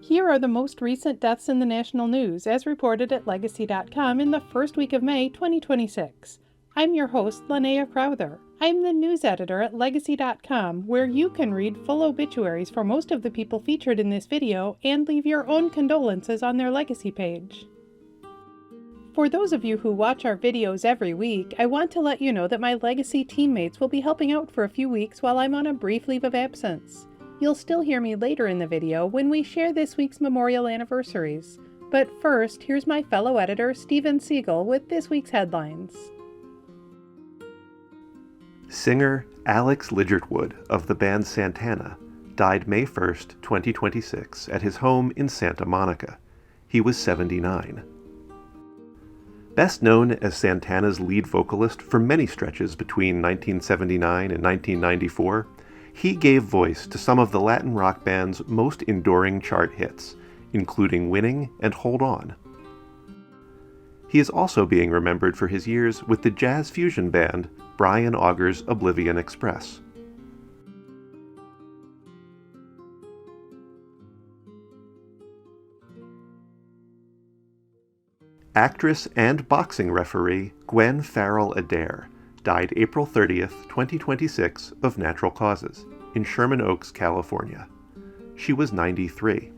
Here are the most recent deaths in the national news, as reported at Legacy.com in the first week of May 2026. I'm your host, Linnea Crowther. I'm the news editor at Legacy.com, where you can read full obituaries for most of the people featured in this video and leave your own condolences on their Legacy page. For those of you who watch our videos every week, I want to let you know that my Legacy teammates will be helping out for a few weeks while I'm on a brief leave of absence. You'll still hear me later in the video when we share this week's memorial anniversaries. But first, here's my fellow editor, Steven Siegel, with this week's headlines. Singer Alex Ligertwood of the band Santana died May 1st, 2026 at his home in Santa Monica. He was 79. Best known as Santana's lead vocalist for many stretches between 1979 and 1994, he gave voice to some of the Latin rock band's most enduring chart hits, including Winning and Hold On. He is also being remembered for his years with the jazz fusion band Brian Auger's Oblivion Express. Actress and boxing referee Gwen Farrell Adair died April 30th, 2026 of natural causes in Sherman Oaks, California. She was 93.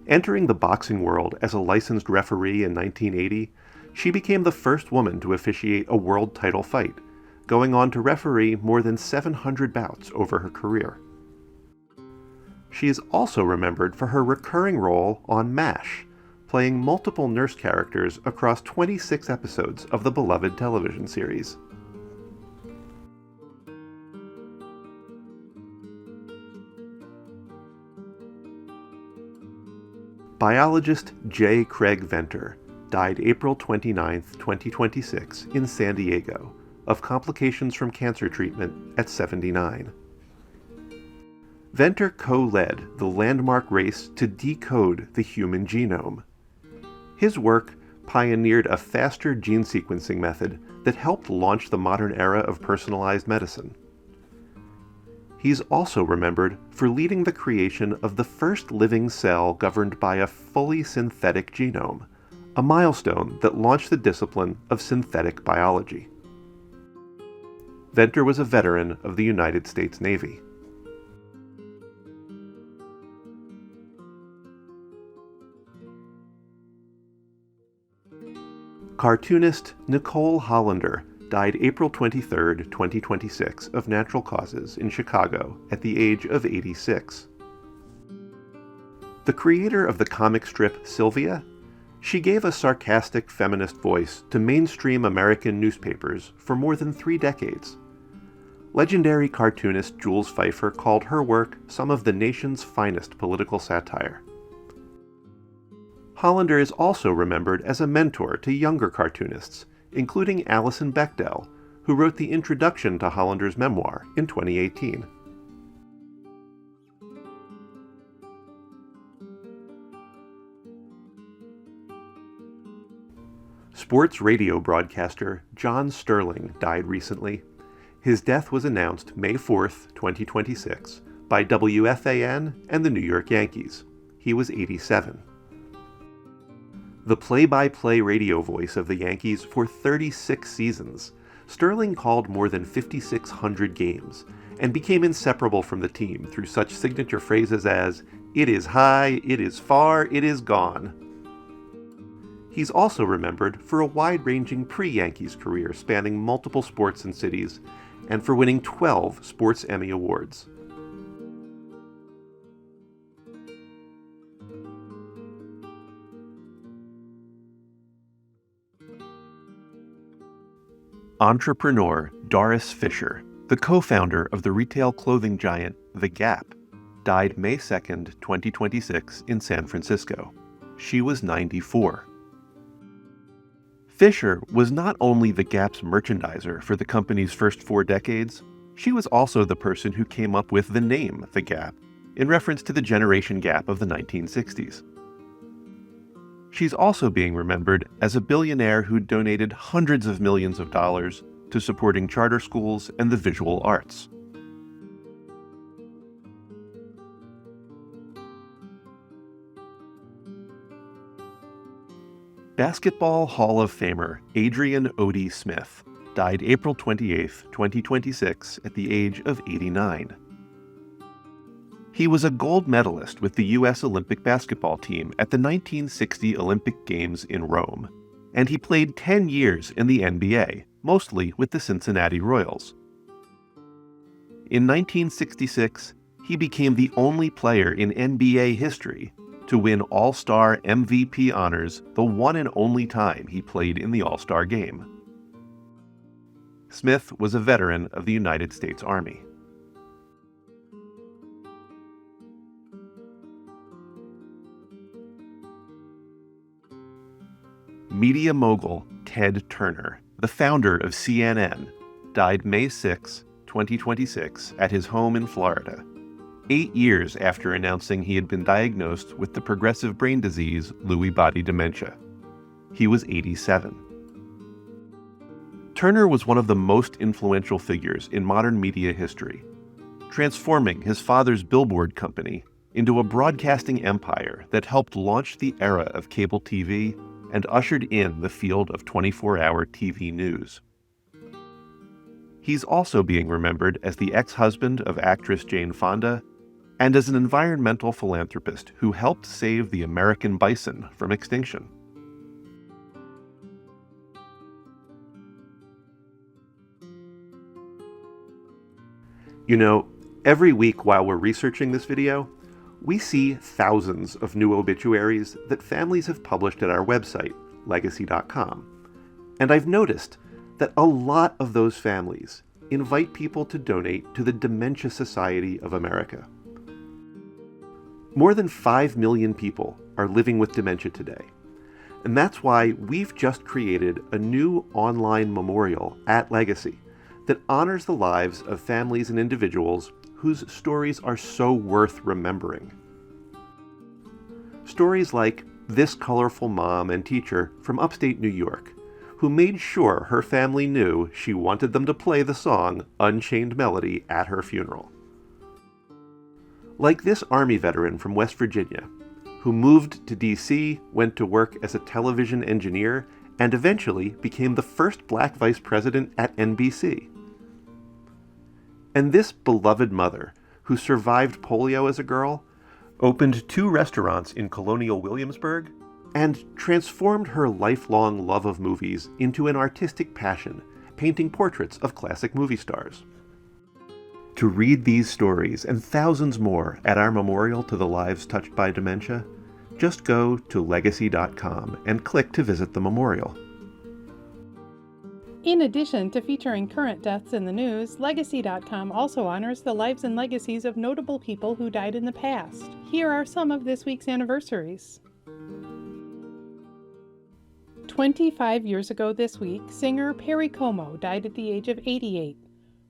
Entering the boxing world as a licensed referee in 1980, she became the first woman to officiate a world title fight, going on to referee more than 700 bouts over her career. She is also remembered for her recurring role on MASH, playing multiple nurse characters across 26 episodes of the beloved television series. Biologist J. Craig Venter died April 29, 2026 in San Diego of complications from cancer treatment at 79. Venter co-led the landmark race to decode the human genome. His work pioneered a faster gene sequencing method that helped launch the modern era of personalized medicine. He's also remembered for leading the creation of the first living cell governed by a fully synthetic genome, a milestone that launched the discipline of synthetic biology. Venter was a veteran of the United States Navy. Cartoonist Nicole Hollander died April 23, 2026 of natural causes in Chicago at the age of 86. The creator of the comic strip Sylvia, she gave a sarcastic feminist voice to mainstream American newspapers for more than 3 decades. Legendary cartoonist Jules Feiffer called her work some of the nation's finest political satire. Hollander is also remembered as a mentor to younger cartoonists, including Alison Bechdel, who wrote the introduction to Hollander's memoir in 2018. Sports radio broadcaster John Sterling died recently. His death was announced May 4th, 2026, by WFAN and the New York Yankees. He was 87. The play-by-play radio voice of the Yankees for 36 seasons, Sterling called more than 5,600 games and became inseparable from the team through such signature phrases as, "It is high, it is far, it is gone." He's also remembered for a wide-ranging pre-Yankees career spanning multiple sports and cities, and for winning 12 Sports Emmy Awards. Entrepreneur Doris Fisher, the co-founder of the retail clothing giant The Gap, died May 2nd, 2026 in San Francisco. She was 94. Fisher was not only The Gap's merchandiser for the company's first 4 decades, she was also the person who came up with the name The Gap, in reference to the generation gap of the 1960s. She's also being remembered as a billionaire who donated hundreds of millions of dollars to supporting charter schools and the visual arts. Basketball Hall of Famer Adrian Odie Smith died April 28, 2026, at the age of 89. He was a gold medalist with the U.S. Olympic basketball team at the 1960 Olympic Games in Rome, and he played 10 years in the NBA, mostly with the Cincinnati Royals. In 1966, he became the only player in NBA history to win All-Star MVP honors the one and only time he played in the All-Star game. Smith was a veteran of the United States Army. Media mogul Ted Turner, the founder of CNN, died May 6, 2026, at his home in Florida, 8 years after announcing he had been diagnosed with the progressive brain disease Lewy body dementia. He was 87. Turner was one of the most influential figures in modern media history, transforming his father's billboard company into a broadcasting empire that helped launch the era of cable TV and ushered in the field of 24-hour TV news. He's also being remembered as the ex-husband of actress Jane Fonda and as an environmental philanthropist who helped save the American bison from extinction. You know, every week while we're researching this video, we see thousands of new obituaries that families have published at our website, Legacy.com. And I've noticed that a lot of those families invite people to donate to the Dementia Society of America. More than 5 million people are living with dementia today. And that's why we've just created a new online memorial at Legacy that honors the lives of families and individuals whose stories are so worth remembering. Stories like this colorful mom and teacher from upstate New York, who made sure her family knew she wanted them to play the song Unchained Melody at her funeral. Like this Army veteran from West Virginia, who moved to D.C., went to work as a television engineer, and eventually became the first black vice president at NBC. And this beloved mother, who survived polio as a girl, opened 2 restaurants in colonial Williamsburg, and transformed her lifelong love of movies into an artistic passion, painting portraits of classic movie stars. To read these stories and thousands more at our memorial to the lives touched by dementia, just go to Legacy.com and click to visit the memorial. In addition to featuring current deaths in the news, Legacy.com also honors the lives and legacies of notable people who died in the past. Here are some of this week's anniversaries. 25 years ago this week, singer Perry Como died at the age of 88.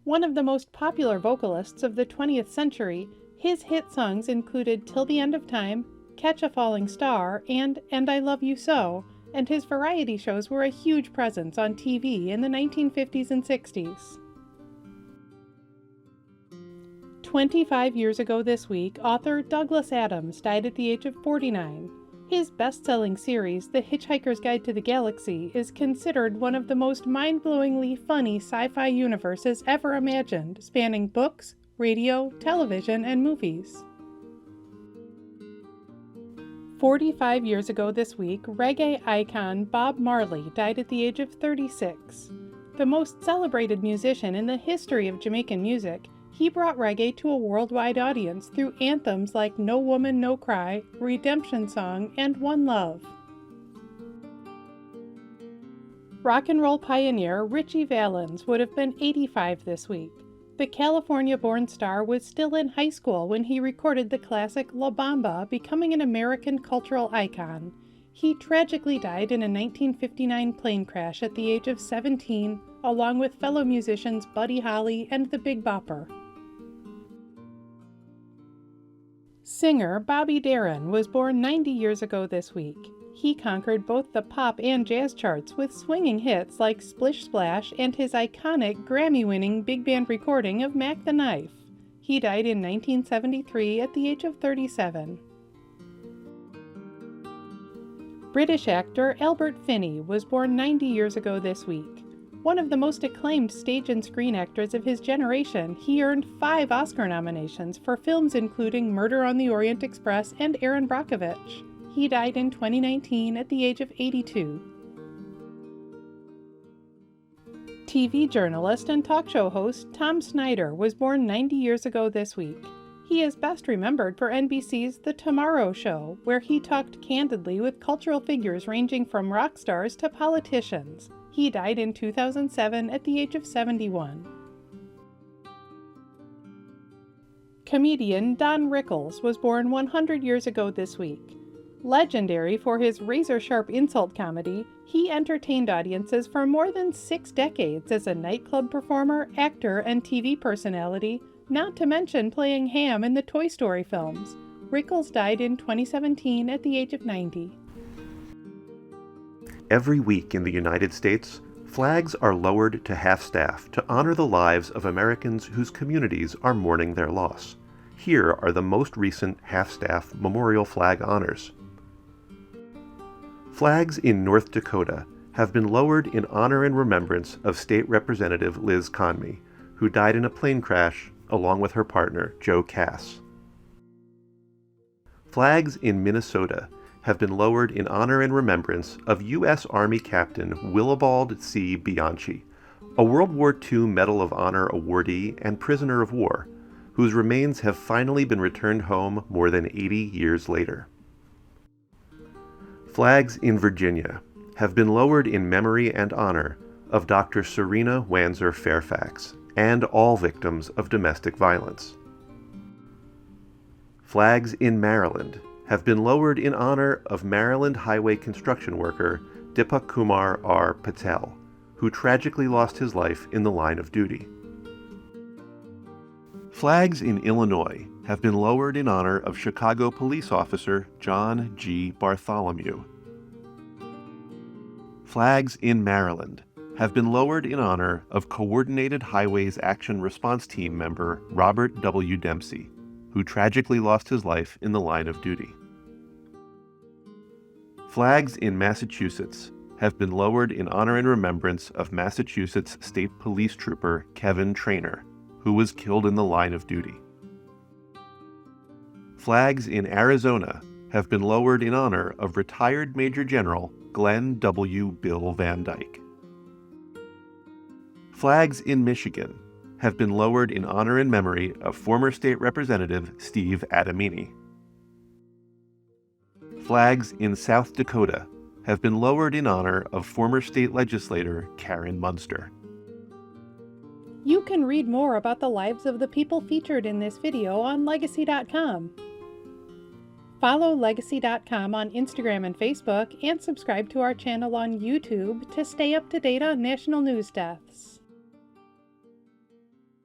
One of the most popular vocalists of the 20th century, his hit songs included Till the End of Time, Catch a Falling Star, and I Love You So, and his variety shows were a huge presence on TV in the 1950s and 60s. 25 years ago this week, author Douglas Adams died at the age of 49. His best-selling series, The Hitchhiker's Guide to the Galaxy, is considered one of the most mind-blowingly funny sci-fi universes ever imagined, spanning books, radio, television, and movies. 45 years ago this week, reggae icon Bob Marley died at the age of 36. The most celebrated musician in the history of Jamaican music, he brought reggae to a worldwide audience through anthems like No Woman, No Cry, Redemption Song, and One Love. Rock and roll pioneer Ritchie Valens would have been 85 this week. The California-born star was still in high school when he recorded the classic La Bamba, becoming an American cultural icon. He tragically died in a 1959 plane crash at the age of 17, along with fellow musicians Buddy Holly and the Big Bopper. Singer Bobby Darin was born 90 years ago this week. He conquered both the pop and jazz charts with swinging hits like Splish Splash and his iconic Grammy-winning big band recording of Mac the Knife. He died in 1973 at the age of 37. British actor Albert Finney was born 90 years ago this week. One of the most acclaimed stage and screen actors of his generation, he earned 5 Oscar nominations for films including Murder on the Orient Express and Erin Brockovich. He died in 2019 at the age of 82. TV journalist and talk show host Tom Snyder was born 90 years ago this week. He is best remembered for NBC's The Tomorrow Show, where he talked candidly with cultural figures ranging from rock stars to politicians. He died in 2007 at the age of 71. Comedian Don Rickles was born 100 years ago this week. Legendary for his razor-sharp insult comedy, he entertained audiences for more than 6 decades as a nightclub performer, actor, and TV personality, not to mention playing Ham in the Toy Story films. Rickles died in 2017 at the age of 90. Every week in the United States, flags are lowered to half-staff to honor the lives of Americans whose communities are mourning their loss. Here are the most recent half-staff memorial flag honors. Flags in North Dakota have been lowered in honor and remembrance of State Representative Liz Conmey, who died in a plane crash along with her partner, Joe Cass. Flags in Minnesota have been lowered in honor and remembrance of U.S. Army Captain Willibald C. Bianchi, a World War II Medal of Honor awardee and prisoner of war, whose remains have finally been returned home more than 80 years later. Flags in Virginia have been lowered in memory and honor of Dr. Serena Wanzer Fairfax and all victims of domestic violence. Flags in Maryland have been lowered in honor of Maryland highway construction worker Dipak Kumar R. Patel, who tragically lost his life in the line of duty. Flags in Illinois have been lowered in honor of Chicago police officer John G. Bartholomew. Flags in Maryland have been lowered in honor of Coordinated Highways Action Response Team member Robert W. Dempsey, who tragically lost his life in the line of duty. Flags in Massachusetts have been lowered in honor and remembrance of Massachusetts State Police Trooper Kevin Traynor, who was killed in the line of duty. Flags in Arizona have been lowered in honor of retired Major General Glenn W. Bill Van Dyke. Flags in Michigan have been lowered in honor and memory of former State Representative Steve Adamini. Flags in South Dakota have been lowered in honor of former state legislator Karen Munster. You can read more about the lives of the people featured in this video on Legacy.com. Follow Legacy.com on Instagram and Facebook, and subscribe to our channel on YouTube to stay up to date on national news deaths.